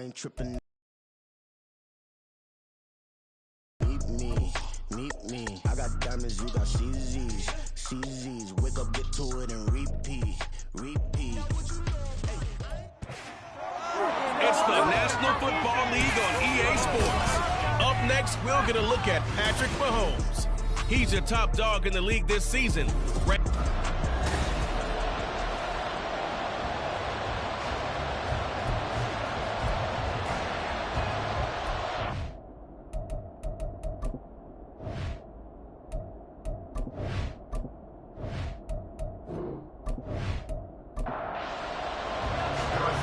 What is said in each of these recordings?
I ain't tripping. Meet me. I got diamonds, you got CZs. Wake up, get to it, and repeat. It's the National Football League on EA Sports. Up next, we'll get a look at Patrick Mahomes. He's the top dog in the league this season.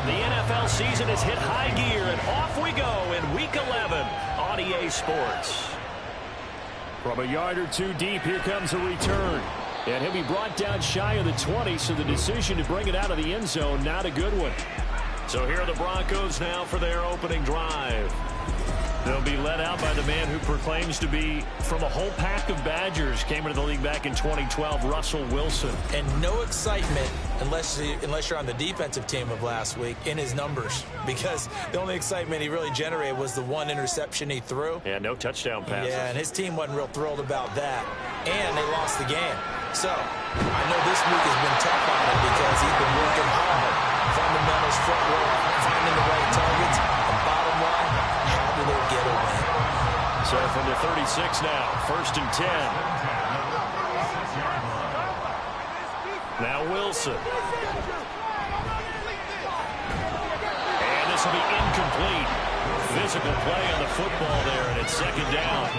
The NFL season has hit high gear, and off we go in Week 11 on EA Sports. From a yard or two deep, here comes a return. And he'll be brought down shy of the 20, so the decision to bring it out of the end zone, not a good one. So here are the Broncos now for their opening drive. They'll be led out by the man who proclaims to be from a whole pack of Badgers. Came into the league back in 2012, Russell Wilson. And no excitement unless you're on the defensive team of last week in his numbers, because the only excitement he really generated was the one interception he threw. Yeah, no touchdown passes. Yeah, and his team wasn't real thrilled about that. And they lost the game. So I know this week has been tough on him because he's been working hard. Fundamentals, footwork, finding the right targets, and bottom line, how do they get a win? So from the 36 now, 1st and 10. Now Wilson. And this will be incomplete. Physical play on the football there, and it's 2nd down.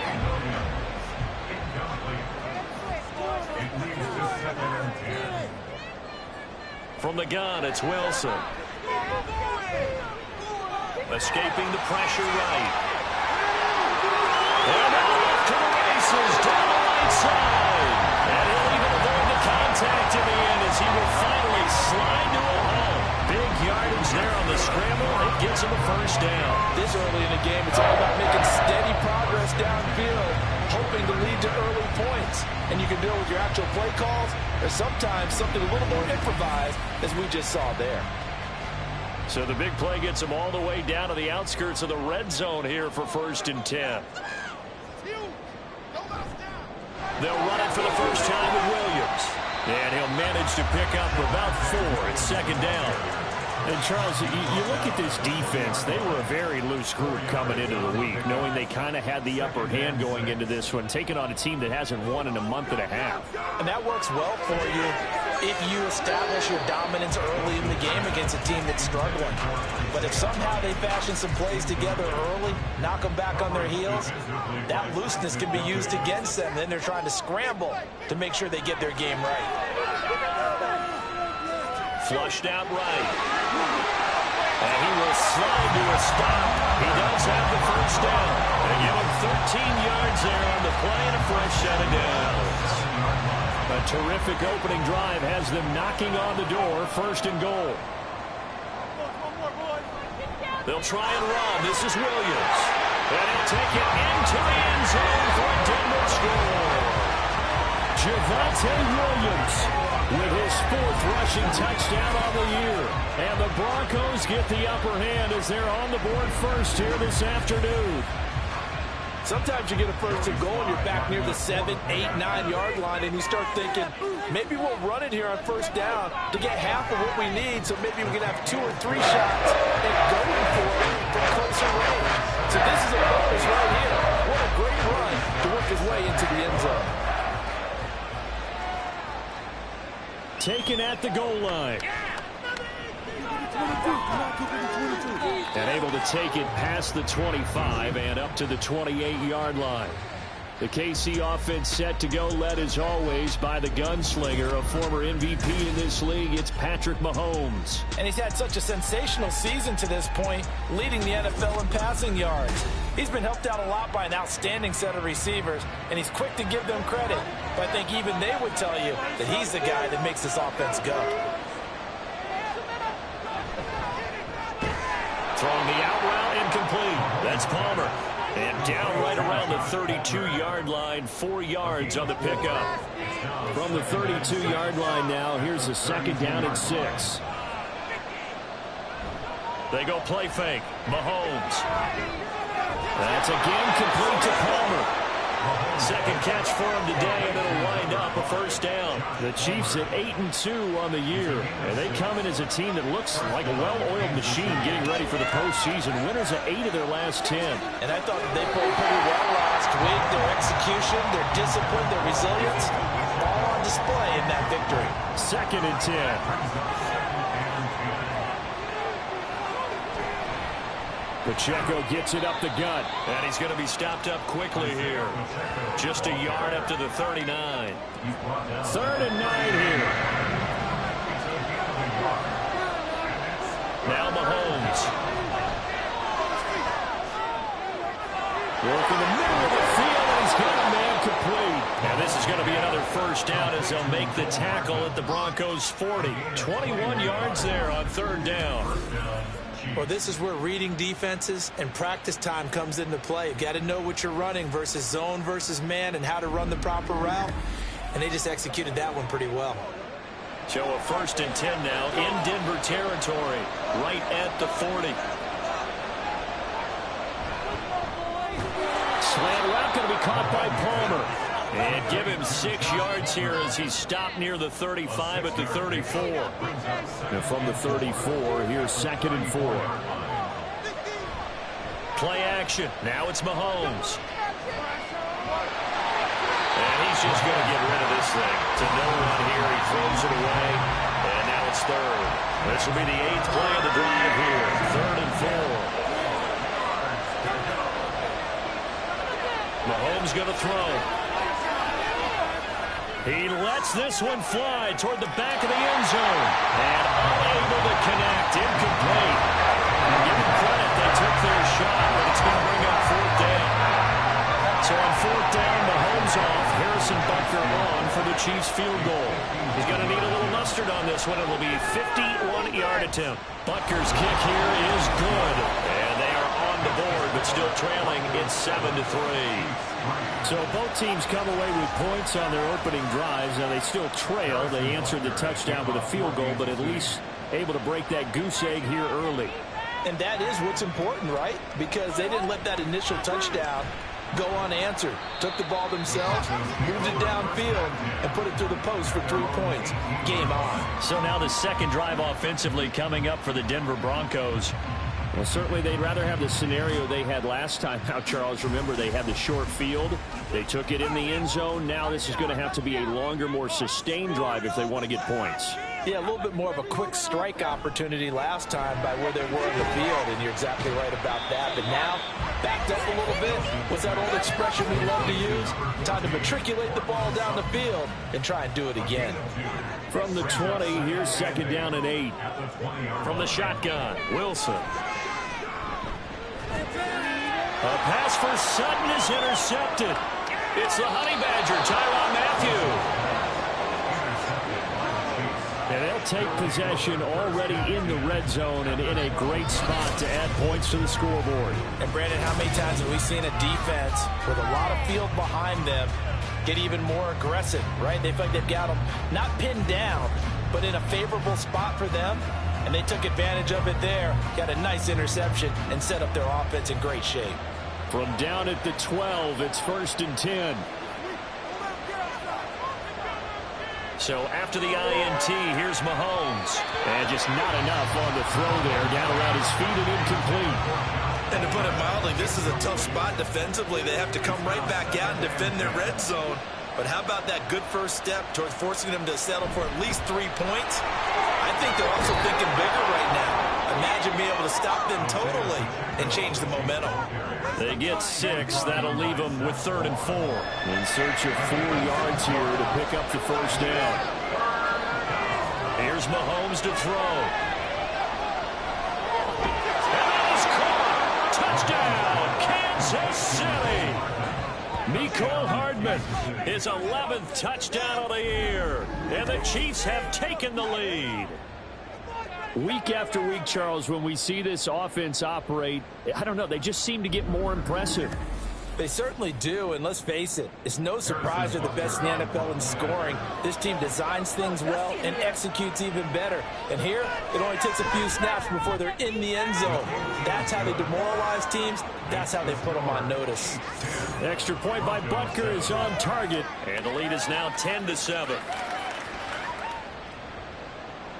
From the gun, it's Wilson. Escaping the pressure right. And off to the races down the right side. And he'll even avoid the contact in the end as he will finally slide to a home. Big yardage there on the scramble. It gives him a 1st down. This early in the game, it's all about making steady progress downfield, hoping to lead to early points. And you can do it with your actual play calls, or sometimes something a little more improvised, as we just saw there. So the big play gets him all the way down to the outskirts of the red zone here for 1st and 10. They'll run it for the first time with Williams. And he'll manage to pick up about 4 at 2nd down. And, Charles, you look at this defense, they were a very loose group coming into the week, knowing they kind of had the upper hand going into this one, taking on a team that hasn't won in a month and a half. And that works well for you if you establish your dominance early in the game against a team that's struggling. But if somehow they fashion some plays together early, knock them back on their heels, that looseness can be used against them. Then they're trying to scramble to make sure they get their game right. Flushed out right. And he will slide to a stop. He does have the 1st down. They give him 13 yards there on the play and a fresh set of downs. A terrific opening drive has them knocking on the door, 1st and goal. They'll try and run. This is Williams. And he'll take it into the end zone for a Denver score. Javonte Williams with his 4th rushing touchdown on the year. And the Broncos get the upper hand as they're on the board first here this afternoon. Sometimes you get a 1st and goal and you're back near the 7, 8, 9-yard line, and you start thinking, maybe we'll run it here on 1st down to get half of what we need, so maybe we can have 2 or 3 shots and going for it from closer range. So this is a bonus right here. What a great run to work his way into the end zone. Taken at the goal line. And able to take it past the 25 and up to the 28-yard line. The KC offense set to go, led as always by the gunslinger, a former MVP in this league. It's Patrick Mahomes. And he's had such a sensational season to this point, leading the NFL in passing yards. He's been helped out a lot by an outstanding set of receivers, and he's quick to give them credit. But I think even they would tell you that he's the guy that makes this offense go. Throwing the out route incomplete. That's Palmer. And down right around the 32-yard line, 4 yards on the pickup. From the 32-yard line now, here's a 2nd down and 6. They go play fake. Mahomes. That's again complete to Palmer. Second catch for him today, and it'll wind up a first down. The Chiefs at 8-2 on the year, and they come in as a team that looks like a well-oiled machine getting ready for the postseason. Winners of 8 of their last 10. And I thought they played pretty well last week. Their execution, their discipline, their resilience, all on display in that victory. 2nd and 10. Pacheco gets it up the gut, and he's going to be stopped up quickly here. Just a yard up to the 39. 3rd and 9 here. Now Mahomes. Working the middle of the field, and he's got a man complete. And this is going to be another first down as they'll make the tackle at the Broncos' 40. 21 yards there on 3rd down. Well, this is where reading defenses and practice time comes into play. You've got to know what you're running versus zone versus man and how to run the proper route. And they just executed that one pretty well. So a 1st and 10 now in Denver territory, right at the 40. Slant route going to be caught by Palmer. And give him 6 yards here as he's stopped near the 35 at the 34. And from the 34, here's 2nd and 4. Play action. Now it's Mahomes. And he's just going to get rid of this thing. To no one here. He throws it away. And now it's 3rd. This will be the 8th play of the drive here. 3rd and 4. Mahomes going to throw. He lets this one fly toward the back of the end zone. And unable to connect. Incomplete. Give them credit. They took their shot, but it's going to bring up 4th down. So on 4th down, Mahomes off. Harrison Butker on for the Chiefs field goal. He's going to need a little mustard on this one. It will be a 51-yard attempt. Butker's kick here is good. And they are on the board, but still trailing. It's 7-3. So both teams come away with points on their opening drives. Now they still trail. They answered the touchdown with a field goal, but at least able to break that goose egg here early. And that is what's important, right? Because they didn't let that initial touchdown go unanswered. Took the ball themselves, moved it downfield, and put it through the post for 3 points. Game on. So now the second drive offensively coming up for the Denver Broncos. Well, certainly they'd rather have the scenario they had last time. Now, Charles, remember, they had the short field. They took it in the end zone. Now this is going to have to be a longer, more sustained drive if they want to get points. Yeah, a little bit more of a quick strike opportunity last time by where they were in the field, and you're exactly right about that. But now, backed up a little bit. What's that old expression we love to use? Time to matriculate the ball down the field and try and do it again. From the 20, here's 2nd down and 8. From the shotgun, Wilson. A pass for Sutton is intercepted. It's the Honey Badger, Tyrann Mathieu. And they'll take possession already in the red zone and in a great spot to add points to the scoreboard. And, Brandon, how many times have we seen a defense with a lot of field behind them get even more aggressive, right? They feel like they've got them not pinned down, but in a favorable spot for them. And they took advantage of it there, got a nice interception, and set up their offense in great shape. From down at the 12, it's 1st and 10. So after the INT, here's Mahomes. And just not enough on the throw there. Down around his feet and incomplete. And to put it mildly, this is a tough spot defensively. They have to come right back out and defend their red zone. But how about that good first step towards forcing them to settle for at least 3 points? I think they're also thinking bigger right now. Imagine being able to stop them totally and change the momentum. They get 6. That'll leave them with 3rd and 4. In search of 4 yards here to pick up the first down. Here's Mahomes to throw. And that is caught. Touchdown, Kansas City. Mecole Hardman, his 11th touchdown of the year. And the Chiefs have taken the lead. Week after week, Charles, when we see this offense operate, I don't know, they just seem to get more impressive. They certainly do, and let's face it, it's no surprise they're the best in the NFL in scoring. This team designs things well and executes even better. And here, it only takes a few snaps before they're in the end zone. That's how they demoralize teams. That's how they put them on notice. Extra point by Butker is on target, and the lead is now 10-7.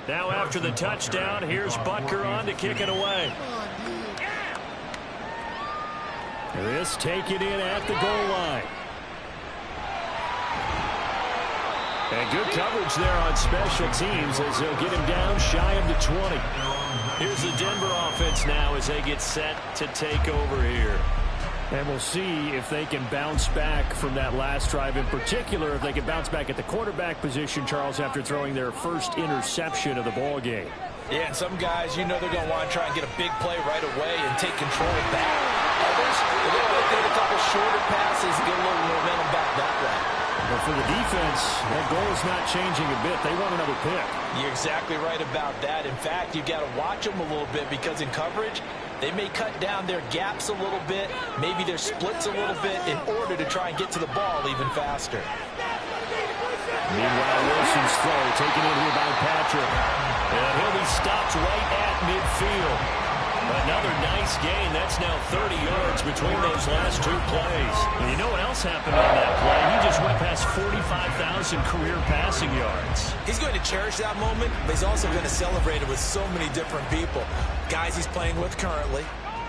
Now after the touchdown, here's Butker on to kick it away. This taken in at the goal line. And good coverage there on special teams as they'll get him down shy of the 20. Here's the Denver offense now as they get set to take over here. And we'll see if they can bounce back from that last drive. In particular, if they can bounce back at the quarterback position, Charles, after throwing their first interception of the ball game. Yeah, and some guys, you know they're going to want to try and get a big play right away and take control back. Others, they're going to want to get a couple shorter passes and get a little momentum back that way. But for the defense, that goal is not changing a bit. They want another pick. You're exactly right about that. In fact, you've got to watch them a little bit because in coverage, they may cut down their gaps a little bit, maybe their splits a little bit in order to try and get to the ball even faster. Meanwhile, Wilson's throw taken in here by Patrick. And he'll be stopped right at midfield. Another nice gain. That's now 30 yards between those last two plays. And you know what else happened on that play? He just went past 45,000 career passing yards. He's going to cherish that moment, but he's also going to celebrate it with so many different people. Guys he's playing with currently,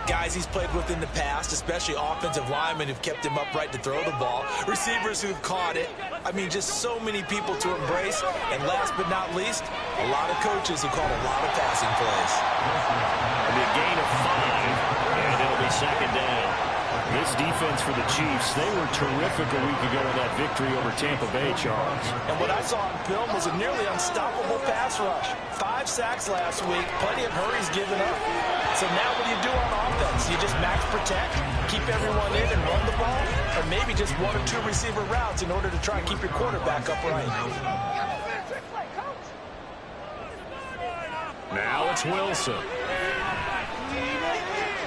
guys he's played with in the past, especially offensive linemen who've kept him upright to throw the ball, receivers who've caught it. I mean, just so many people to embrace. And last but not least, a lot of coaches who called a lot of passing plays. A gain of 5, and it'll be second down. This defense for the Chiefs, they were terrific a week ago in that victory over Tampa Bay, Charles. And what I saw on film was a nearly unstoppable pass rush. 5 sacks last week, plenty of hurries given up. So now what do you do on offense? You just max protect, keep everyone in and run the ball, or maybe just 1 or 2 receiver routes in order to try and keep your quarterback upright. Now it's Wilson.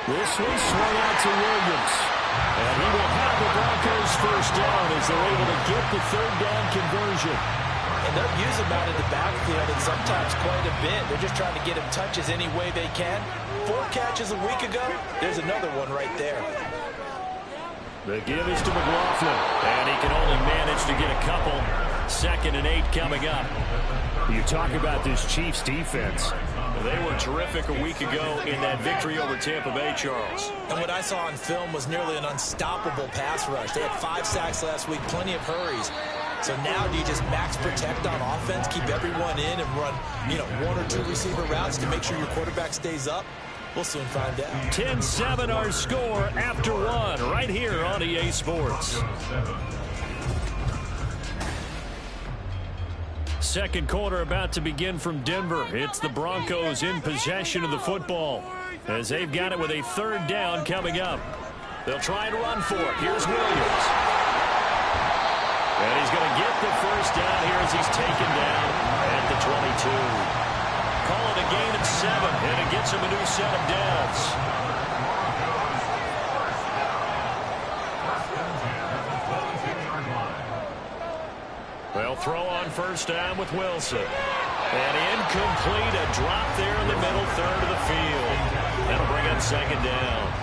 This one swung out to Williams. And he will have the Broncos first down as they're able to get the third down conversion. And they'll use him out of the backfield and sometimes quite a bit. They're just trying to get him touches any way they can. 4 catches a week ago. There's another one right there. The give is to McLaughlin. And he can only manage to get a couple. 2nd and 8 coming up. You talk about this Chiefs defense. They were terrific a week ago in that victory over Tampa Bay, Charles. And what I saw on film was nearly an unstoppable pass rush. They had 5 sacks last week, plenty of hurries. So now do you just max protect on offense, keep everyone in and run, 1 or 2 receiver routes to make sure your quarterback stays up? We'll soon find out. 10-7 our score after 1 right here on EA Sports. Second quarter about to begin from Denver. It's the Broncos in possession of the football as they've got it with a third down coming up. They'll try and run for it. Here's Williams. And he's going to get the first down here as he's taken down at the 22. Call it a gain of 7, and it gets him a new set of downs. They'll throw on first down with Wilson. And incomplete, a drop there in the middle third of the field. That'll bring up second down.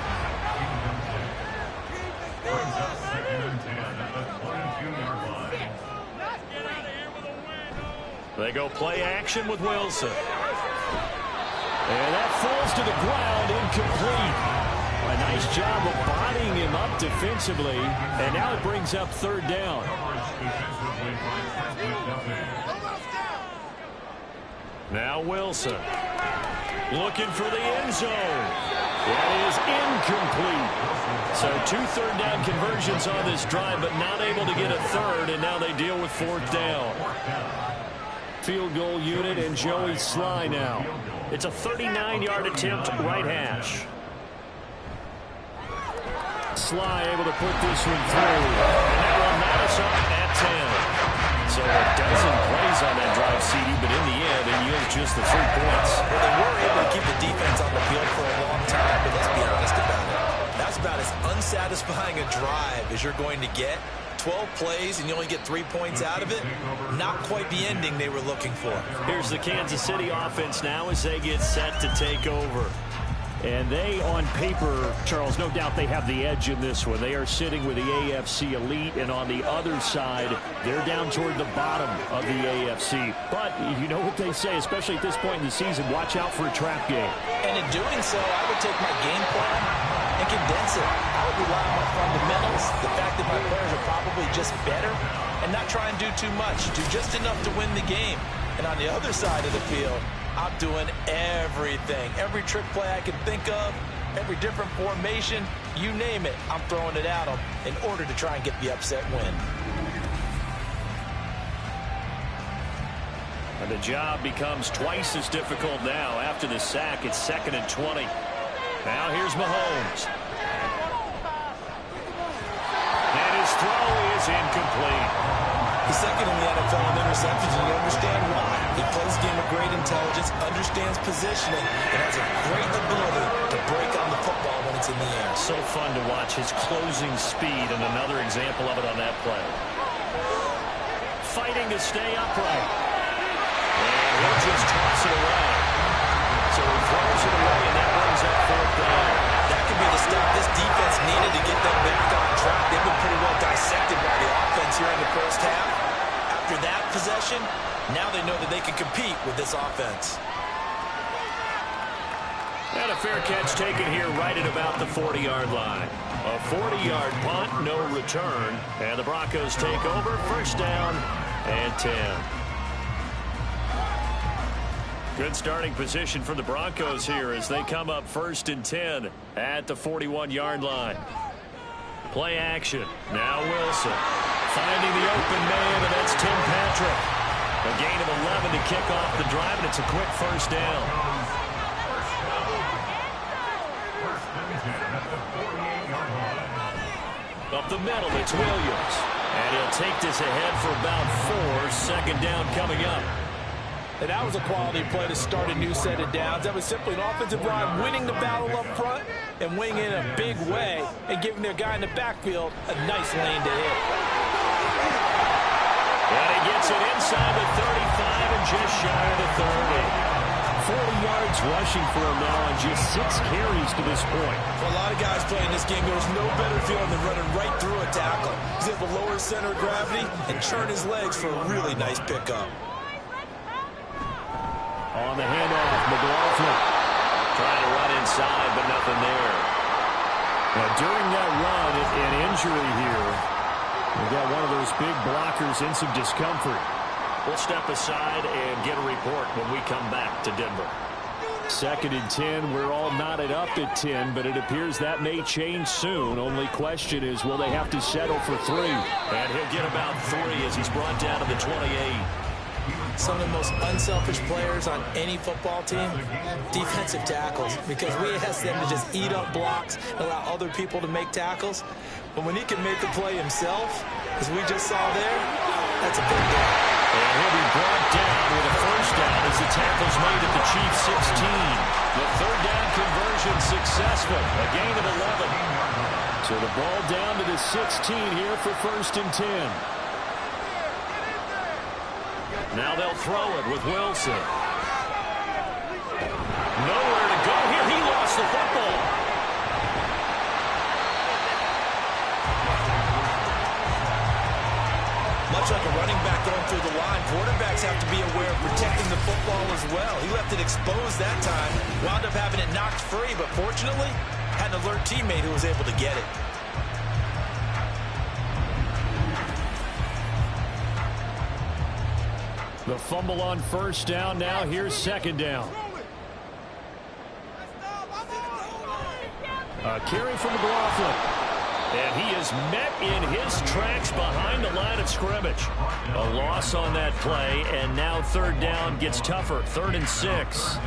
They go play action with Wilson. And that falls to the ground, incomplete. A nice job of bodying him up defensively. And now it brings up third down. Now Wilson looking for the end zone. That is incomplete. So 2 third down conversions on this drive, but not able to get a third, and now they deal with 4th down. Field goal unit and Joey Sly now. It's a 39-yard attempt, right hash. Sly able to put this one through. And that will knock us up at 10. So a dozen plays on that drive, CD, but in the end, it yields just the 3 points. Well, they were able to keep the defense on the field for a long time, but let's be honest about it. That's about as satisfying a drive as you're going to get. 12 plays and you only get 3 points out of it. Not quite the ending they were looking for. Here's the Kansas City offense now as they get set to take over. And they, on paper, Charles, no doubt they have the edge in this one. They are sitting with the AFC elite, and on the other side, they're down toward the bottom of the AFC. But you know what they say, especially at this point in the season, watch out for a trap game. And in doing so, I would take my game plan and condense it. I would rely on my fundamentals, the fact that my players are probably just better, and not try and do too much. Do just enough to win the game. And on the other side of the field, I'm doing everything. Every trick play I can think of, every different formation, you name it, I'm throwing it at them in order to try and get the upset win. And the job becomes twice as difficult now. After the sack, it's 2nd and 20. Now here's Mahomes. And his throw is incomplete. He's second in the NFL in interceptions, and you understand why. He plays a game of great intelligence, understands positioning, and has a great ability to break on the football when it's in the air. So fun to watch his closing speed, and another example of it on that play. Fighting to stay upright. And he'll just toss it away. So he throws it away, and that brings up 4th down. That could be the stop this defense needed to get them back on track. They've been pretty well dissected by the offense here in the first half. After that possession, now they know that they can compete with this offense. And a fair catch taken here right at about the 40-yard line. A 40-yard punt, no return. And the Broncos take over, 1st down and 10. Good starting position for the Broncos here as they come up 1st and 10 at the 41-yard line. Play action. Now Wilson finding the open man, and that's Tim Patrick. A gain of 11 to kick off the drive, and it's a quick 1st down. Up the middle, it's Williams. And he'll take this ahead for about 4. 2nd down coming up. And that was a quality play to start a new set of downs. That was simply an offensive line winning the battle up front and winning in a big way and giving their guy in the backfield a nice lane to hit. And he gets it inside the 35 and just shy of the 30. 40 yards rushing for him now on just 6 carries to this point. For a lot of guys playing this game, there's no better feeling than running right through a tackle. He's able to lower his center of gravity and churn his legs for a really nice pickup. On the handoff, McLaughlin trying to run inside, but nothing there. Now, during that run, an injury here. We've got one of those big blockers in some discomfort. We'll step aside and get a report when we come back to Denver. 2nd and 10. We're all knotted up at 10, but it appears that may change soon. Only question is, will they have to settle for 3? And he'll get about 3 as he's brought down to the 28. Some of the most unselfish players on any football team, defensive tackles, because we ask them to just eat up blocks and allow other people to make tackles. But when he can make the play himself, as we just saw there, that's a big deal. And he'll be brought down with a 1st down as the tackle's made at the Chiefs' 16. The 3rd down conversion successful, a gain of 11. So the ball down to the 16 here for 1st and 10. Now they'll throw it with Wilson. Nowhere to go here. He lost the football. Much like a running back going through the line, quarterbacks have to be aware of protecting the football as well. He left it exposed that time, wound up having it knocked free, but fortunately, had an alert teammate who was able to get it. The fumble on 1st down. Now here's 2nd down. A carry from McLaughlin. And he is met in his tracks behind the line of scrimmage. A loss on that play, and now 3rd down gets tougher. 3rd and 6.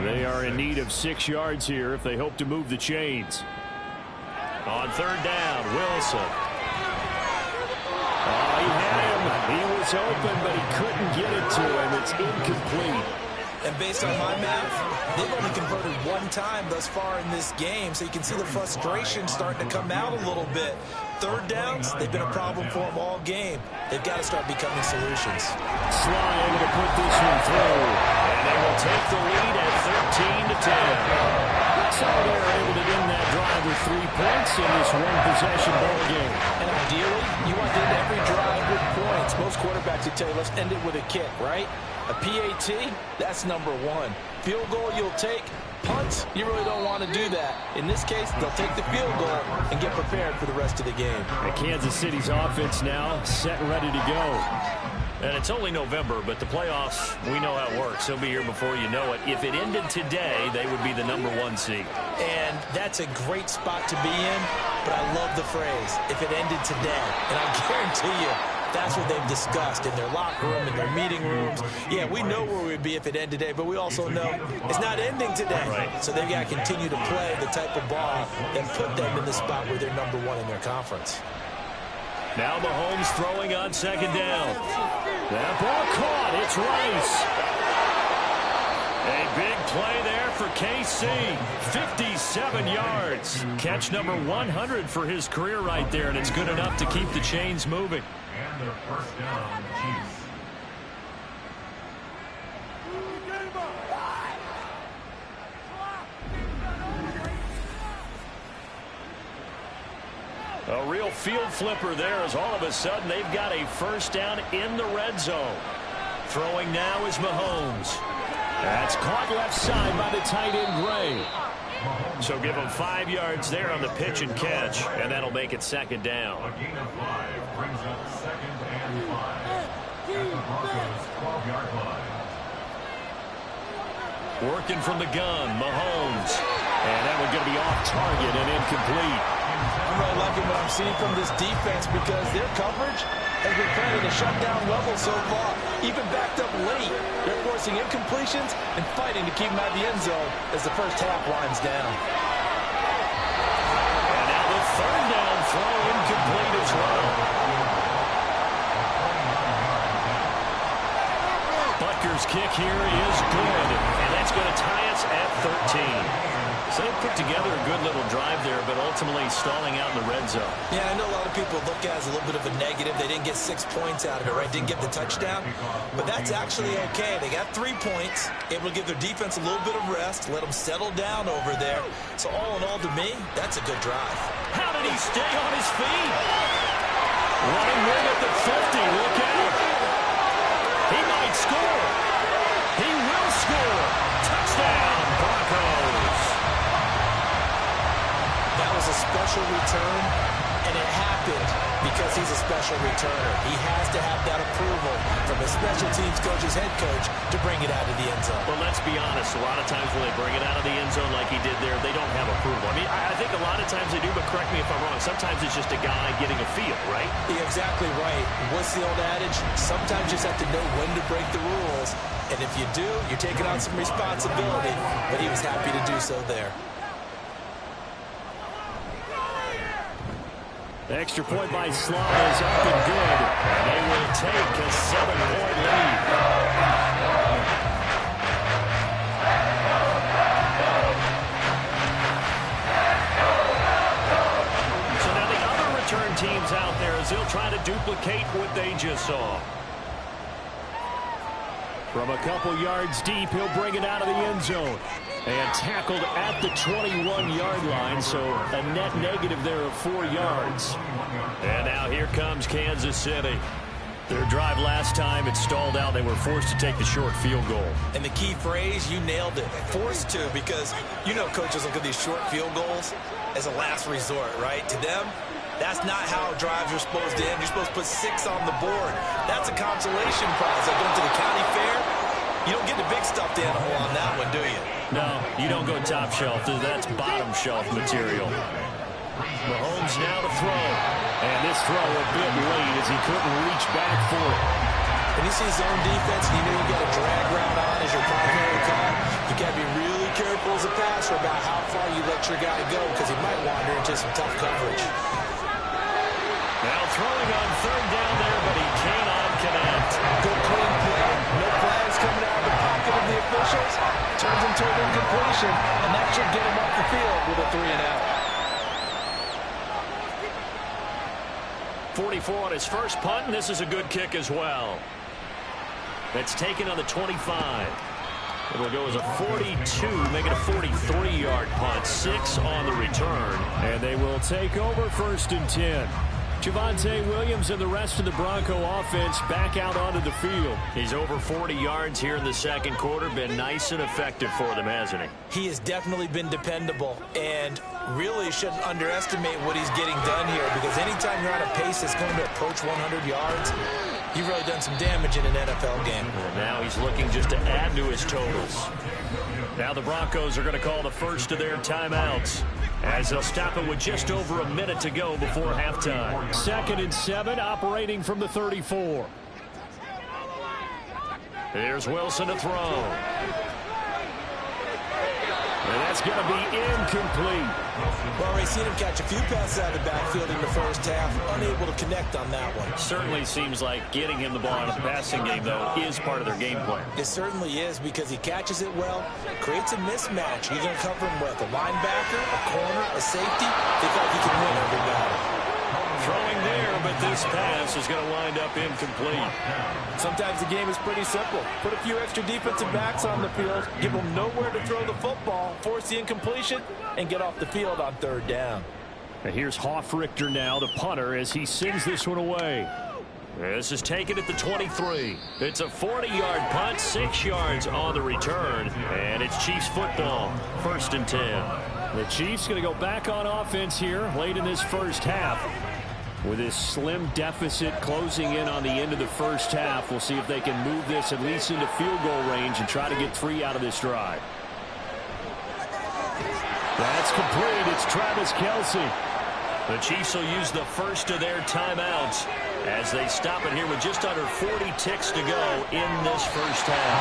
They are in need of 6 yards here if they hope to move the chains. On 3rd down, Wilson. Oh, he had him. He was open, but he couldn't get it to him. It's incomplete. And based on my math, they've only converted one time thus far in this game, so you can see the frustration starting to come out a little bit. Third downs, they've been a problem for them all game. They've got to start becoming solutions. Sly able to put this one through, and they will take the lead at 13-10. So they're able to end that drive with 3 points in this one-possession ball game. And ideally, you want to end every drive with points. Most quarterbacks would tell you, let's end it with a kick, right? A PAT, that's number one. Field goal you'll take. Punts, you really don't want to do that. In this case, they'll take the field goal and get prepared for the rest of the game. And Kansas City's offense now set and ready to go. And it's only November, but the playoffs, we know how it works. They'll be here before you know it. If it ended today, they would be the #1 seed. And that's a great spot to be in, but I love the phrase, if it ended today. And I guarantee you, that's what they've discussed in their locker room, in their meeting rooms. Yeah, we know where we'd be if it ended today, but we also know it's not ending today. Right. So they've got to continue to play the type of ball that put them in the spot where they're #1 in their conference. Now Mahomes throwing on second down. That ball caught. It's Rice. A big play there for KC. 57 yards. Catch number 100 for his career right there, and it's good enough to keep the chains moving. And their first down, Chiefs. A real field flipper there as all of a sudden they've got a first down in the red zone. Throwing now is Mahomes. That's caught left side by the tight end Gray. So give him 5 yards there on the pitch and catch, and that'll make it second down. A gain of 5 brings up 2nd and 5 at the Broncos' 12-yard line. Working from the gun, Mahomes. And that one going to be off target and incomplete. I'm really liking what I'm seeing from this defense because their coverage has been playing at a shutdown level so far. Even backed up late, they're forcing incompletions and fighting to keep them out of the end zone as the first half winds down. And now the third down throw incomplete as well. Butker's kick here is good, and that's going to tie us at 13. So they put together a good little drive there, but ultimately stalling out in the red zone. Yeah, I know a lot of people look at it as a little bit of a negative. They didn't get 6 points out of it, right? Didn't get the touchdown. But that's actually okay. They got 3 points, able to give their defense a little bit of rest, let them settle down over there. So all in all, to me, that's a good drive. How did he stay on his feet? Running win at the 50. Look out. He might score. He will score. Touchdown, Broncos. That was a special return, and it happened because he's a special returner. He has to have that approval from his special teams coach's head coach to bring it out of the end zone. Well, let's be honest. A lot of times when they bring it out of the end zone like he did there, they don't have approval. I mean, I think a lot of times they do, but correct me if I'm wrong. Sometimes it's just a guy getting a feel, right? You're exactly right. What's the old adage? Sometimes you just have to know when to break the rules. And if you do, you're taking on some responsibility. But he was happy to do so there. The extra point by Slaughter is up and good. And they will take a 7-point lead. So now the other return teams out there as they'll try to duplicate what they just saw. From a couple yards deep, he'll bring it out of the end zone. And tackled at the 21-yard line, so a net negative there of 4 yards. And now here comes Kansas City. Their drive last time, it stalled out. They were forced to take the short field goal. And the key phrase, you nailed it. Forced to, because you know coaches look at these short field goals as a last resort, right? To them, that's not how drives are supposed to end. You're supposed to put 6 on the board. That's a consolation prize. Like going to the county fair, you don't get the big stuffed animal on that one, do you? No, you don't go top shelf. That's bottom shelf material. Mahomes now to throw. And this throw a bit late as he couldn't reach back for it. When you see zone defense and you know you got a drag route on as your primary call, you got to be really careful as a passer about how far you let your guy go because he might wander into some tough coverage. Now throwing on third down there, but he cannot connect. Good clean play. No flags coming out of the pocket. looking at the officials, turns into an incompletion, and that should get him off the field with a 3-and-out. 44 on his first punt, and this is a good kick as well. That's taken on the 25. It will go as a 42, make it a 43-yard punt. 6 on the return. And they will take over 1st and 10. Javonte Williams and the rest of the Bronco offense back out onto the field. He's over 40 yards here in the second quarter. Been nice and effective for them, hasn't he? He has definitely been dependable, and really shouldn't underestimate what he's getting done here, because anytime you're on a pace that's going to approach 100 yards, you've really done some damage in an NFL game. And now he's looking just to add to his totals. Now the Broncos are going to call the first of their timeouts, as they'll stop it with just over a minute to go before halftime. 2nd and 7, operating from the 34. Here's Wilson to throw. And that's going to be incomplete. Well, we've seen him catch a few passes out of the backfield in the first half, unable to connect on that one. Certainly seems like getting him the ball in the passing game, though, is part of their game plan. It certainly is, because he catches it well, creates a mismatch. You're going to cover him with a linebacker, a corner, a safety. They feel like he can win every battle. Throwing there, but this pass is going to wind up incomplete. Sometimes the game is pretty simple. Put a few extra defensive backs on the field, give them nowhere to throw the football, force the incompletion, and get off the field on 3rd down. And here's Hoffrichter now, the punter, as he sends this one away. This is taken at the 23. It's a 40-yard punt, 6 yards on the return, and it's Chiefs football, 1st and 10. The Chiefs going to go back on offense here late in this first half. With this slim deficit closing in on the end of the first half, we'll see if they can move this at least into field goal range and try to get 3 out of this drive. That's complete. It's Travis Kelce. The Chiefs will use the first of their timeouts as they stop it here with just under 40 ticks to go in this first half.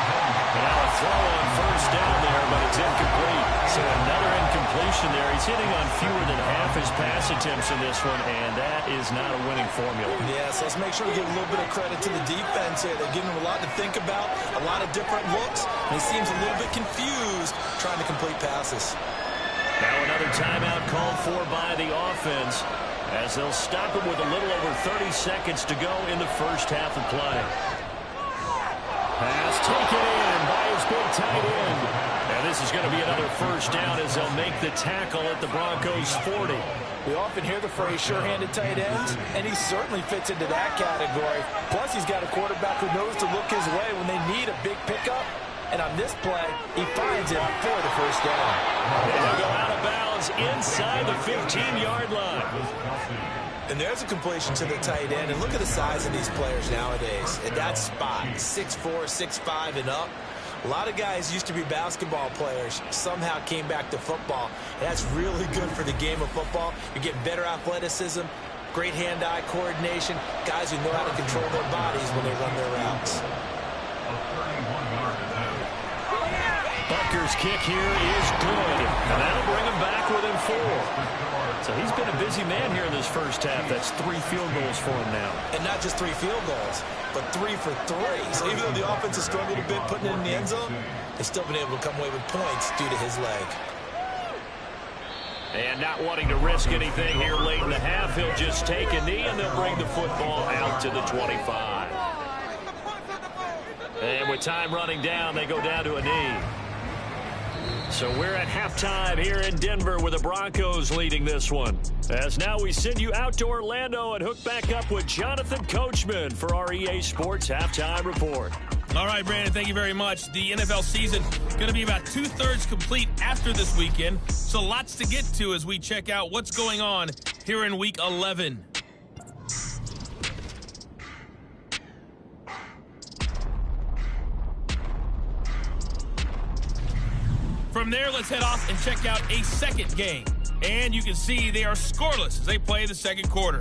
Now a throw on 1st down there, but it's incomplete. So another incompletion there. He's hitting on fewer than half his pass attempts in this one, and that is not a winning formula. Yes, let's make sure we give a little bit of credit to the defense here. They're giving him a lot to think about, a lot of different looks, and he seems a little bit confused trying to complete passes. Now another timeout called for by the offense, as they'll stop it with a little over 30 seconds to go in the first half of play. Pass taken in by his big tight end. And this is going to be another 1st down as they'll make the tackle at the Broncos' 40. We often hear the phrase sure-handed tight ends, and he certainly fits into that category. Plus, he's got a quarterback who knows to look his way when they need a big pickup. And on this play, he finds him for the 1st down. And they'll go out of bounds inside the 15-yard line. And there's a completion to the tight end. And look at the size of these players nowadays. At that spot, 6'4", 6'5", and up. A lot of guys used to be basketball players, somehow came back to football. And that's really good for the game of football. You're getting better athleticism, great hand-eye coordination, guys who know how to control their bodies when they run their routes. Butker's kick here is good, and that'll bring him back within 4. So he's been a busy man here in this first half. That's 3 field goals for him now. And not just 3 field goals, but 3 for 3. So even though the offense has struggled a bit putting it in the end zone, they've still been able to come away with points due to his leg. And not wanting to risk anything here late in the half, he'll just take a knee, and they'll bring the football out to the 25. And with time running down, they go down to a knee. So we're at halftime here in Denver with the Broncos leading this one. As now we send you out to Orlando and hook back up with Jonathan Coachman for our EA Sports Halftime Report. All right, Brandon, thank you very much. The NFL season going to be about 2/3 complete after this weekend. So lots to get to as we check out what's going on here in Week 11. From there, let's head off and check out a second game. And you can see they are scoreless as they play the second quarter.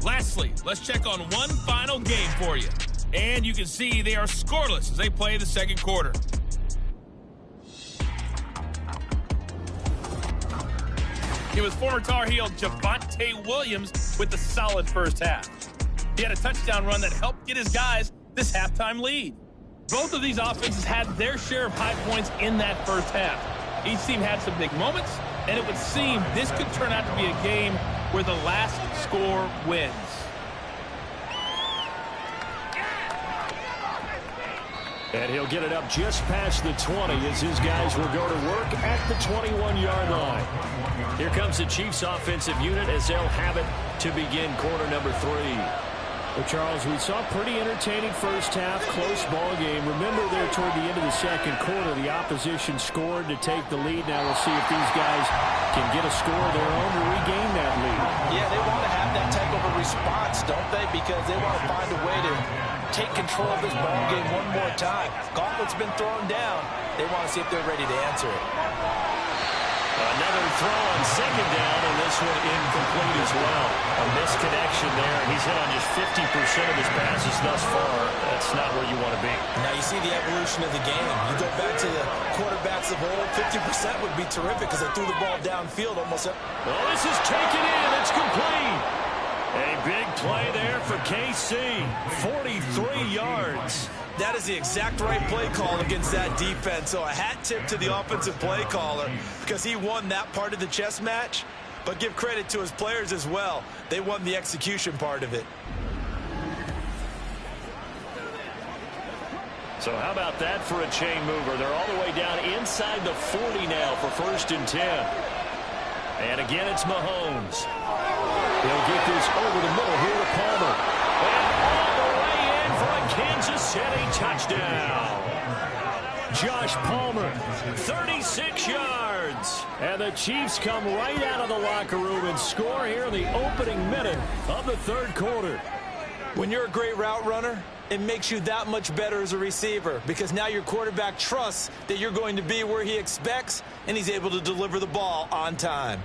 Lastly, let's check on one final game for you. And you can see they are scoreless as they play the second quarter. It was former Tar Heel Javonte Williams with the solid first half. He had a touchdown run that helped get his guys this halftime lead. Both of these offenses had their share of high points in that first half. Each team had some big moments, and it would seem this could turn out to be a game where the last score wins. And he'll get it up just past the 20 as his guys will go to work at the 21-yard line. Here comes the Chiefs offensive unit as they'll have it to begin quarter number 3. Well, Charles, we saw a pretty entertaining first half, close ball game. Remember there toward the end of the second quarter, the opposition scored to take the lead. Now we'll see if these guys can get a score of their own to regain that lead. Yeah, they want to have that type of a response, don't they? Because they want to find a way to take control of this ball game one more time. Gauntlet's been thrown down. They want to see if they're ready to answer it. Another throw on second down, and this one incomplete as well. A misconnection there, and he's hit on just 50% of his passes thus far. That's not where you want to be. Now you see the evolution of the game. You go back to the quarterbacks of old, 50% would be terrific because they threw the ball downfield almost. Oh, this is taken in. It's complete. A big play there for KC. 43 yards. That is the exact right play call against that defense. So a hat tip to the offensive play caller because he won that part of the chess match. But give credit to his players as well. They won the execution part of it. So how about that for a chain mover? They're all the way down inside the 40 now for 1st and 10. And again, it's Mahomes. He'll get this over the middle here to Palmer. And all the way in for a Kansas City touchdown. Josh Palmer, 36 yards. And the Chiefs come right out of the locker room and score here in the opening minute of the third quarter. When you're a great route runner, it makes you that much better as a receiver because now your quarterback trusts that you're going to be where he expects, and he's able to deliver the ball on time.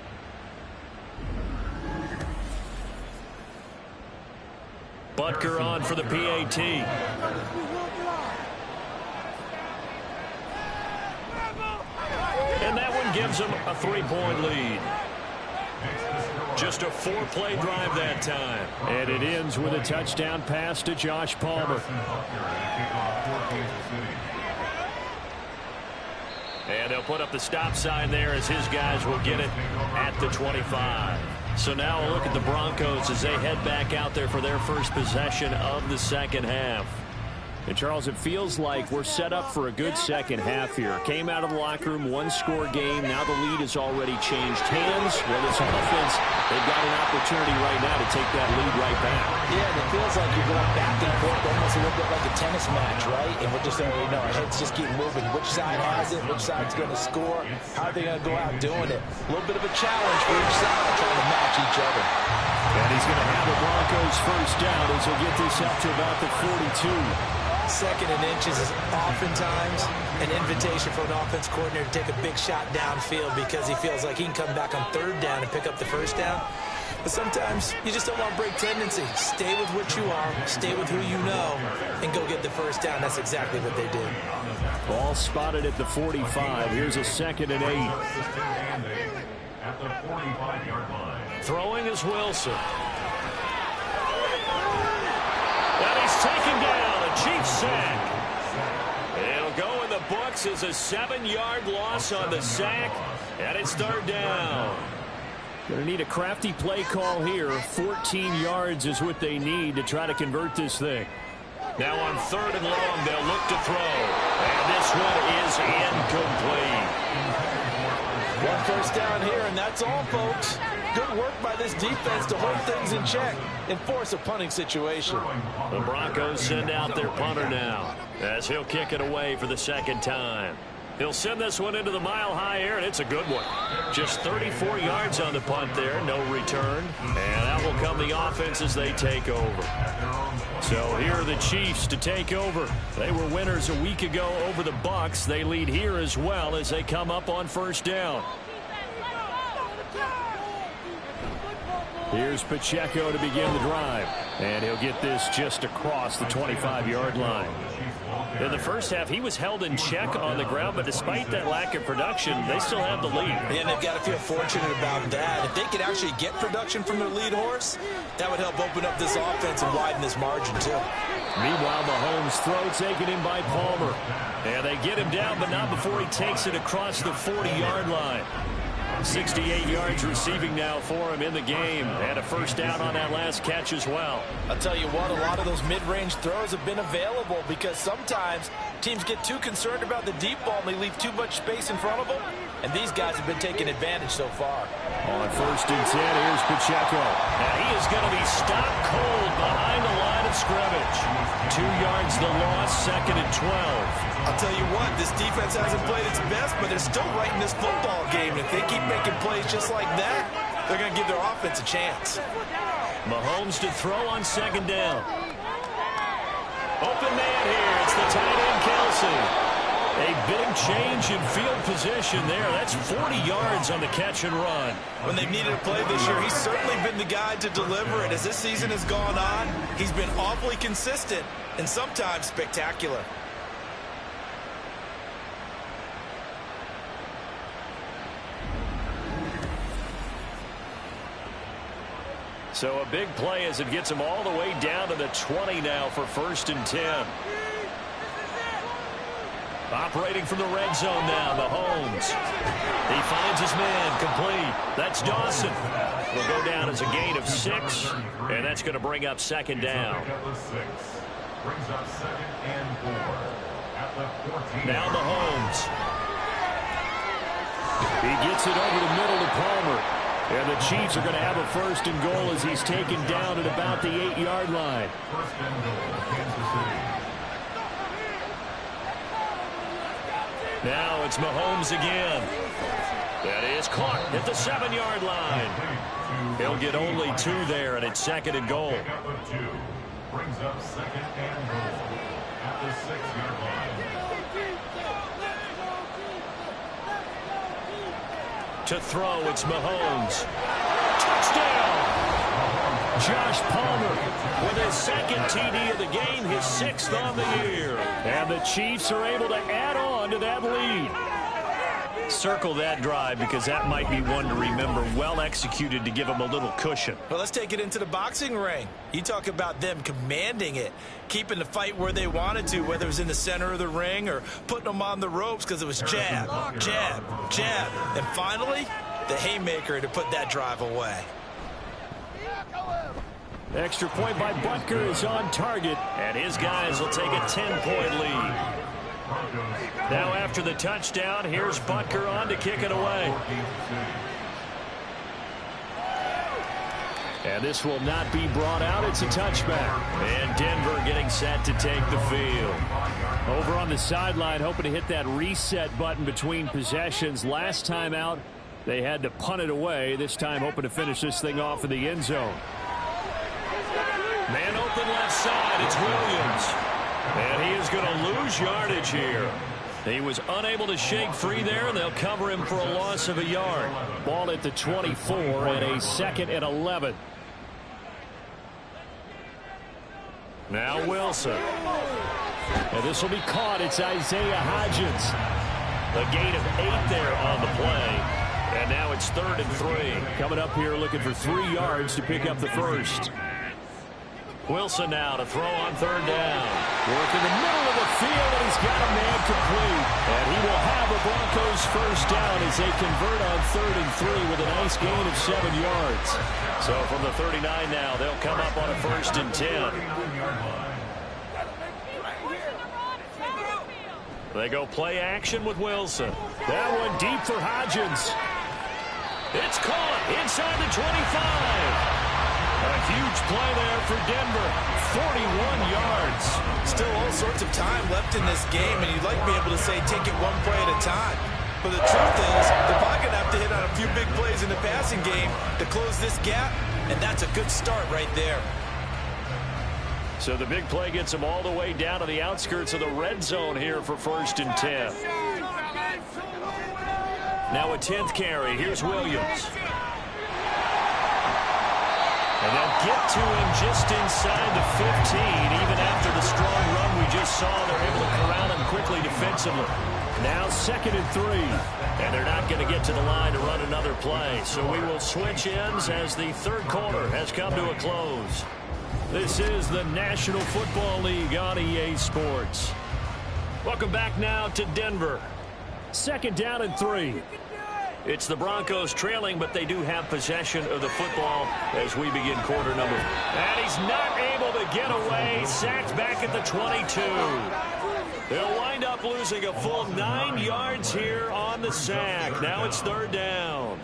Butker on for the PAT. And that one gives them a 3-point lead. Just a 4-play drive that time. And it ends with a touchdown pass to Josh Palmer. And they'll put up the stop sign there as his guys will get it at the 25. So now a look at the Broncos as they head back out there for their first possession of the second half. And, Charles, it feels like we're set up for a good second half here. Came out of the locker room, one-score game. Now the lead has already changed hands. Well, this offense, they've got an opportunity right now to take that lead right back. Yeah, and it feels like you're going back and forth almost a little bit like a tennis match, right? And we're just already know our heads just keep moving. Which side has it? Which side's going to score? How are they going to go out doing it? A little bit of a challenge for each side trying to match each other. And he's going to have the Broncos first down as he'll get this up to about the 42. 2nd and inches is oftentimes an invitation for an offense coordinator to take a big shot downfield because he feels like he can come back on 3rd down and pick up the first down. But sometimes you just don't want to break tendency. Stay with what you are, stay with who you know, and go get the first down. That's exactly what they did. Ball spotted at the 45. Here's a 2nd and 8. At the 45-yard line. Throwing is Wilson. And he's taken down. A Chiefs sack. It'll go in the books as a 7-yard loss on the sack. And it's 3rd down. Going to need a crafty play call here. 14 yards is what they need to try to convert this thing. Now on 3rd and long, they'll look to throw. And this one is incomplete. One first down here, and that's all, folks. Good work by this defense to hold things in check and force a punting situation. The Broncos send out their punter now as he'll kick it away for the 2nd time. He'll send this one into the mile-high air, and it's a good one. Just 34 yards on the punt there, no return. And out will come the offense as they take over. So here are the Chiefs to take over. They were winners a week ago over the Bucs. They lead here as well as they come up on 1st down. Here's Pacheco to begin the drive. And he'll get this just across the 25-yard line. In the first half, he was held in check on the ground, but despite that lack of production, they still have the lead. And they've got to feel fortunate about that. If they could actually get production from their lead horse, that would help open up this offense and widen this margin, too. Meanwhile, Mahomes' throw taken in by Palmer. And they get him down, but not before he takes it across the 40-yard line. 68 yards receiving now for him in the game, and a first down on that last catch as well. I'll tell you what, a lot of those mid-range throws have been available because sometimes teams get too concerned about the deep ball and they leave too much space in front of them, and these guys have been taking advantage so far. On first and 10, here's Pacheco. Now he is going to be stopped cold behind the line of scrimmage. 2 yards the loss, second and 12. I'll tell you what, this defense hasn't played its best, but they're still right in this football game. If they keep making plays just like that, they're going to give their offense a chance. Mahomes to throw on second down. Open man here. It's the tight end, Kelsey. A big change in field position there. That's 40 yards on the catch and run. When they've needed a play this year, he's certainly been the guy to deliver it. As this season has gone on, he's been awfully consistent and sometimes spectacular. So a big play as it gets him all the way down to the 20 now for first and 10. Operating from the red zone now, Mahomes. He finds his man, complete. That's Dawson. Will go down as a gain of 6, and that's going to bring up second down. Brings up second and 4 at the 14. Now Mahomes. He gets it over the middle to Palmer. And the Chiefs are going to have a first and goal as he's taken down at about the 8-yard line. First and goal, Kansas City. Now it's Mahomes again. That is caught at the 7-yard line. He'll get only 2 there, and it's second and goal. Brings up second and goal at the 6-yard line. To throw, it's Mahomes. Touchdown! Josh Palmer with his second TD of the game, his 6th on the year. And the Chiefs are able to add on to that lead. Circle that drive because that might be one to remember. Well executed to give them a little cushion. Well, let's take it into the boxing ring. You talk about them commanding it, keeping the fight where they wanted to, whether it was in the center of the ring or putting them on the ropes because it was jab, jab, jab. And finally, the haymaker to put that drive away. Extra point by Butker is on target, and his guys will take a 10-point lead. Now after the touchdown, here's Butker on to kick it away. And this will not be brought out. It's a touchback. And Denver getting set to take the field. Over on the sideline, hoping to hit that reset button between possessions. Last time out, they had to punt it away. This time, hoping to finish this thing off in the end zone. Man open left side. It's Williams. And he is going to lose yardage here. He was unable to shake free there, and they'll cover him for a loss of a yard. Ball at the 24 and a 2nd and 11. Now Wilson. And this will be caught. It's Isaiah Hodgins. A gain of 8 there on the play. And now it's 3rd and 3. Coming up here looking for 3 yards to pick up the first. Wilson now to throw on 3rd down. Work in the middle of the field, and he's got a man complete. And he will have the Broncos first down as they convert on 3rd and 3 with a nice gain of 7 yards. So from the 39 now, they'll come up on a 1st and 10. They go play action with Wilson. That one deep for Hodgins. It's caught inside the 25. A huge play there for Denver. 41 yards. Still all sorts of time left in this game, and you'd like to be able to say take it one play at a time. But the truth is, they're probably going to have to hit on a few big plays in the passing game to close this gap, and that's a good start right there. So the big play gets them all the way down to the outskirts of the red zone here for 1st and 10. Now a 10th carry. Here's Williams. And they'll get to him just inside the 15. Even after the strong run we just saw, they're able to corral him quickly defensively. Now 2nd and 3. And they're not going to get to the line to run another play. So we will switch ends as the third quarter has come to a close. This is the National Football League on EA Sports. Welcome back now to Denver. 2nd down and 3. It's the Broncos trailing, but they do have possession of the football as we begin quarter number. And he's not able to get away. Sacked back at the 22. They'll wind up losing a full 9 yards here on the sack. Now it's 3rd down.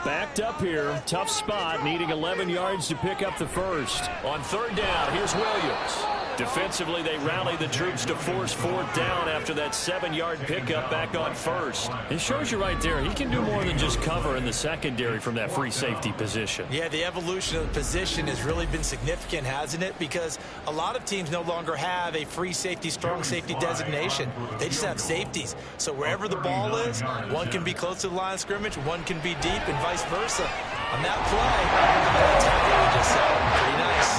Backed up here. Tough spot. Needing 11 yards to pick up the first. On 3rd down, here's Williams. Defensively, they rally the troops to force 4th down after that 7-yard pickup back on 1st. It shows you right there, he can do more than just cover in the secondary from that free safety position. Yeah, the evolution of the position has really been significant, hasn't it? Because a lot of teams no longer have a free safety, strong safety designation. They just have safeties. So wherever the ball is, one can be close to the line of scrimmage, one can be deep, and vice versa. On that play, that's how they just said, pretty nice.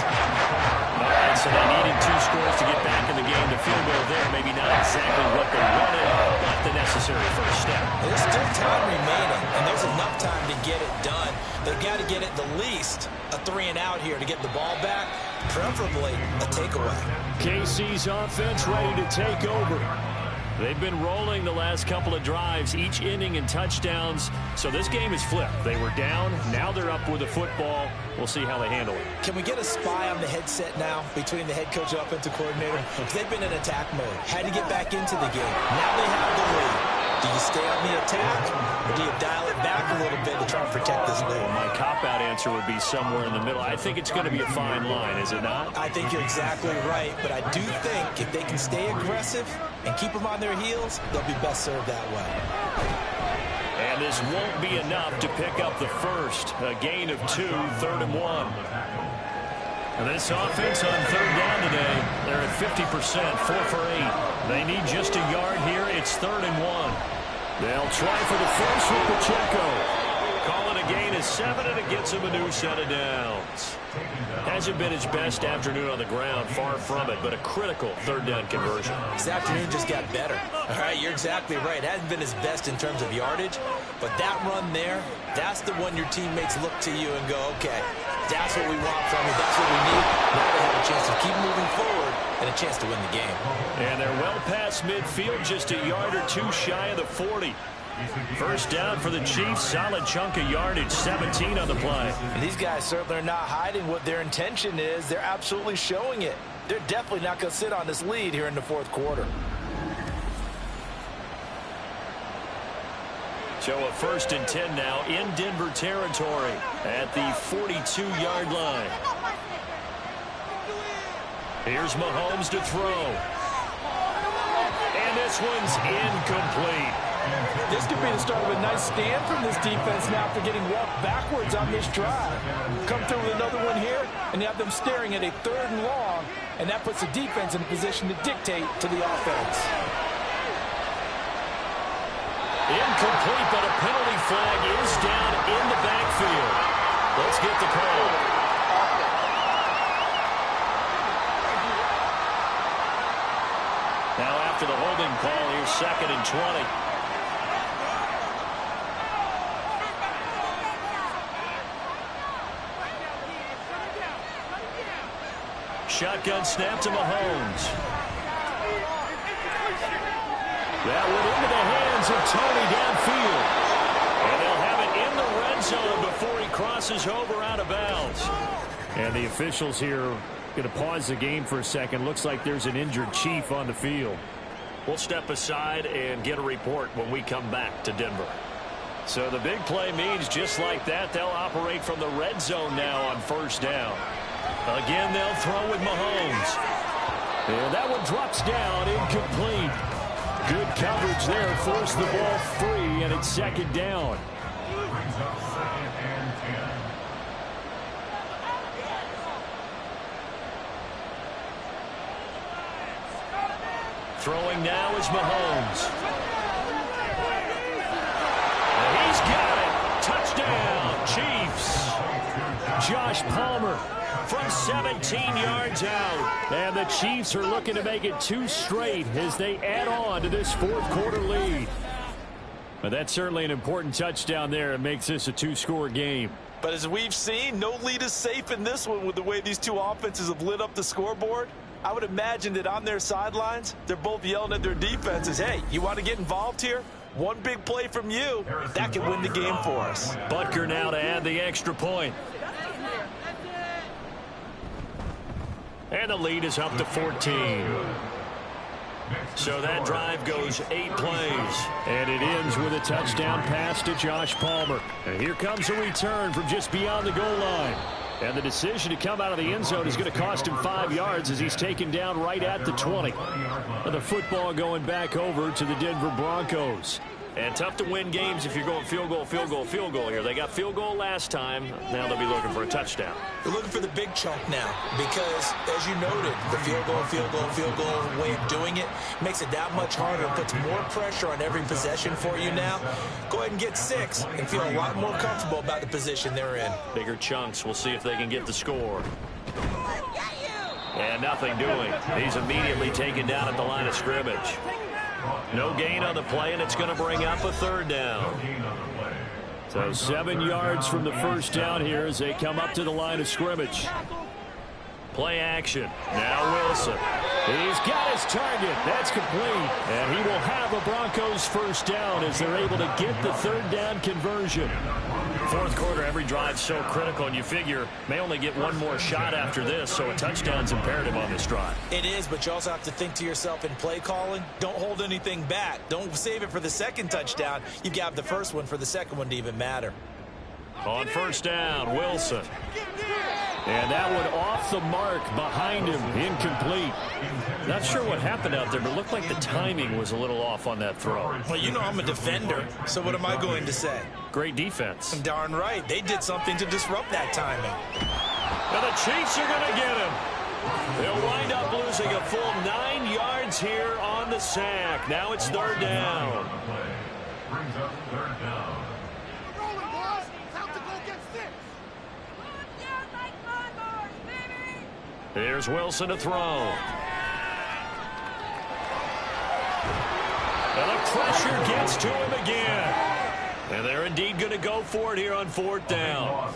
All right, so they needed 2 scores to get back in the game. The field goal there, maybe not exactly what they wanted, but the necessary first step. There's still time remaining, and there's enough time to get it done. They've got to get it the least a 3-and-out here to get the ball back, preferably a takeaway. KC's offense ready to take over. They've been rolling the last couple of drives, each inning in touchdowns. So this game is flipped. They were down. Now they're up with the football. We'll see how they handle it. Can we get a spy on the headset now between the head coach and offensive coordinator? They've been in attack mode. Had to get back into the game. Now they have the lead. Do you stay on the attack, or do you dial it back a little bit to try and protect this lead? My cop-out answer would be somewhere in the middle. I think it's going to be a fine line, is it not? I think you're exactly right, but I do think if they can stay aggressive and keep them on their heels, they'll be best served that way. And this won't be enough to pick up the first. A gain of 2, 3rd and 1. And this offense on 3rd down today, they're at 50%, 4 for 8. They need just a yard here. It's 3rd and 1. They'll try for the first with Pacheco. Call it a gain of 7, and it gets him a new set of downs. Hasn't been his best afternoon on the ground, far from it, but a critical 3rd down conversion. This afternoon just got better. All right, you're exactly right. It hasn't been his best in terms of yardage, but that run there, that's the one your teammates look to you and go, okay, that's what we want from you. That's what we need. Now they have a chance to keep moving forward and a chance to win the game. And they're well past midfield, just a yard or 2 shy of the 40. First down for the Chiefs. Solid chunk of yardage, 17 on the play. And these guys certainly are not hiding what their intention is. They're absolutely showing it. They're definitely not going to sit on this lead here in the 4th quarter. So a 1st and 10 now in Denver territory at the 42-yard line. Here's Mahomes to throw. And this one's incomplete. This could be the start of a nice stand from this defense now after getting walked backwards on this drive. Come through with another one here, and you have them staring at a 3rd and long, and that puts the defense in a position to dictate to the offense. Incomplete, but a penalty flag is down in the backfield. Let's get the call. Now after the holding call, here's 2nd and 20. Shotgun snap to Mahomes. That went into the hands of Tony downfield. And they'll have it in the red zone before he crosses over out of bounds. And the officials here going to pause the game for a second. Looks like there's an injured Chief on the field. We'll step aside and get a report when we come back to Denver. So the big play means just like that, they'll operate from the red zone now on 1st down. Again, they'll throw with Mahomes. And that one drops down, incomplete. Good coverage there, forced the ball free, and it's 2nd down. Brings up 2nd and 10. Throwing now is Mahomes. And he's got it. Touchdown, Chiefs. Josh 17 yards out. And the Chiefs are looking to make it 2 straight as they add on to this fourth quarter lead. But that's certainly an important touchdown there. It makes this a 2-score game. But as we've seen, no lead is safe in this one with the way these two offenses have lit up the scoreboard. I would imagine that on their sidelines, they're both yelling at their defenses, hey, you want to get involved here? One big play from you, that can win the game for us. Butker now to add the extra point. And the lead is up to 14. So that drive goes 8 plays. And it ends with a touchdown pass to Josh Palmer. And here comes a return from just beyond the goal line. And the decision to come out of the end zone is going to cost him 5 yards as he's taken down right at the 20. And the football going back over to the Denver Broncos. And tough to win games if you're going field goal, field goal, field goal here. They got field goal last time. Now they'll be looking for a touchdown. They're looking for the big chunk now because, as you noted, the field goal way of doing it makes it that much harder and puts more pressure on every possession for you now. Go ahead and get 6 and feel a lot more comfortable about the position they're in. Bigger chunks. We'll see if they can get the score. And nothing doing. He's immediately taken down at the line of scrimmage. No gain on the play, and it's going to bring up a 3rd down. So 7 yards from the first down here as they come up to the line of scrimmage. Play action. Now Wilson. He's got his target. That's complete. And he will have a Broncos first down as they're able to get the 3rd down conversion. Fourth quarter, every drive so critical, and you figure may only get one more shot after this, so a touchdown's imperative on this drive. It is, but you also have to think to yourself in play calling, don't hold anything back. Don't save it for the second touchdown. You've got the first one for the second one to even matter. On first down, Wilson. And that one off the mark behind him, incomplete. Not sure what happened out there, but it looked like the timing was a little off on that throw. Well, you know I'm a defender, so what am I going to say? Great defense. Darn right. They did something to disrupt that timing. And the Chiefs are going to get him. They'll wind up losing a full 9 yards here on the sack. Now it's 3rd down. Brings up 3rd down. Here's Wilson to throw. And the pressure gets to him again. And they're indeed going to go for it here on 4th down.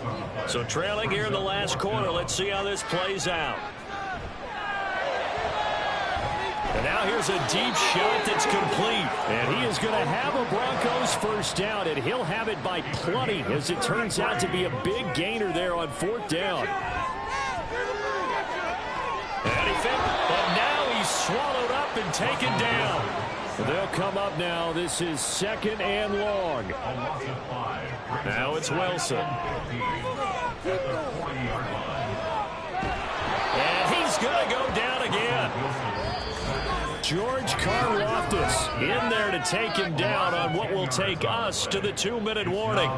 So trailing here in the last quarter. Let's see how this plays out. And now here's a deep shot that's complete. And he is going to have a Broncos first down, and he'll have it by plenty as it turns out to be a big gainer there on 4th down. But now he's swallowed up and taken down. They'll come up now. This is 2nd and long. Now it's Wilson. And he's going to go down again. George Karlaftis in there to take him down on what will take us to the 2-minute warning.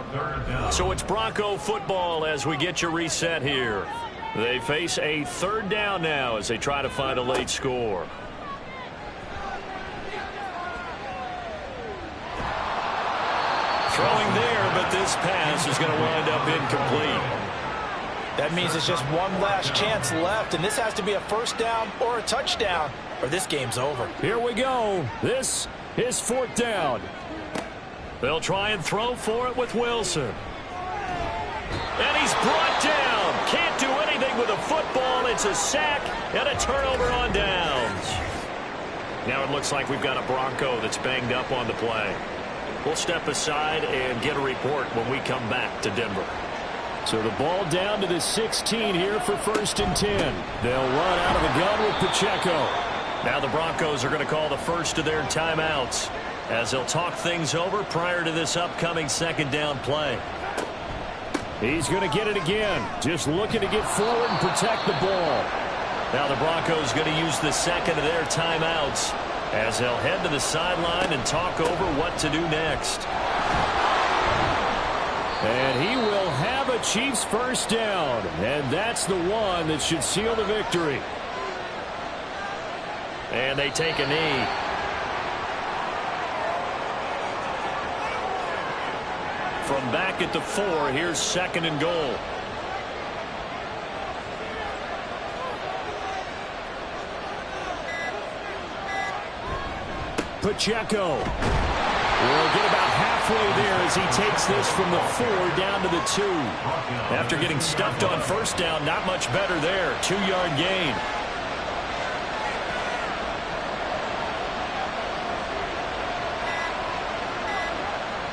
So it's Bronco football as we get your reset here. They face a 3rd down now as they try to find a late score. Throwing there, but this pass is going to wind up incomplete. That means it's just one last chance left, and this has to be a first down or a touchdown, or this game's over. Here we go. This is 4th down. They'll try and throw for it with Wilson. And he's brought down. Can't do anything with a football. It's a sack and a turnover on downs. Now it looks like we've got a Bronco that's banged up on the play. We'll step aside and get a report when we come back to Denver. So the ball down to the 16 here for 1st and 10. They'll run out of the gun with Pacheco. Now the Broncos are going to call the first of their timeouts as they'll talk things over prior to this upcoming 2nd down play. He's going to get it again. Just looking to get forward and protect the ball. Now the Broncos going to use the 2nd of their timeouts as they'll head to the sideline and talk over what to do next. And he will have a Chiefs first down. And that's the one that should seal the victory. And they take a knee. From back at the 4, here's 2nd and goal. Pacheco will get about halfway there as he takes this from the 4 down to the 2. After getting stuffed on first down, not much better there. 2-yard gain.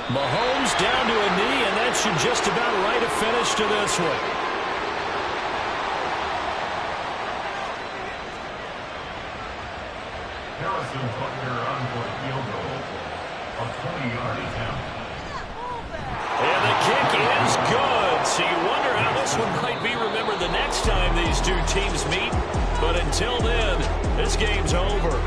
Mahomes down to a knee, and that should just about write a finish to this one. Harrison Butker on for the field goal. A 20-yard attempt. And the kick is good. So you wonder how this one might be remembered the next time these two teams meet. But until then, this game's over.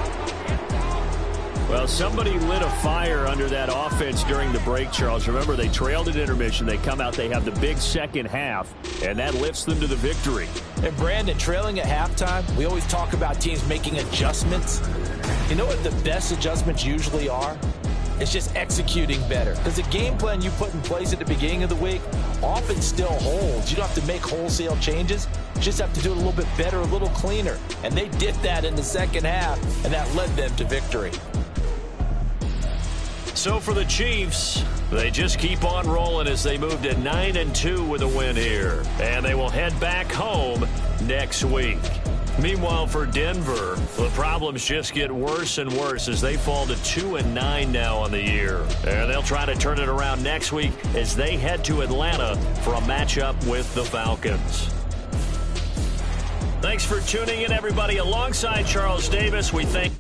Well, somebody lit a fire under that offense during the break, Charles. Remember, they trailed at intermission. They come out, they have the big second half, and that lifts them to the victory. And Brandon, trailing at halftime, we always talk about teams making adjustments. You know what the best adjustments usually are? It's just executing better. Because the game plan you put in place at the beginning of the week often still holds. You don't have to make wholesale changes. You just have to do it a little bit better, a little cleaner. And they did that in the second half, and that led them to victory. So for the Chiefs, they just keep on rolling as they move to 9-2 with a win here. And they will head back home next week. Meanwhile, for Denver, the problems just get worse and worse as they fall to 2-9 now on the year. And they'll try to turn it around next week as they head to Atlanta for a matchup with the Falcons. Thanks for tuning in, everybody. Alongside Charles Davis, we thank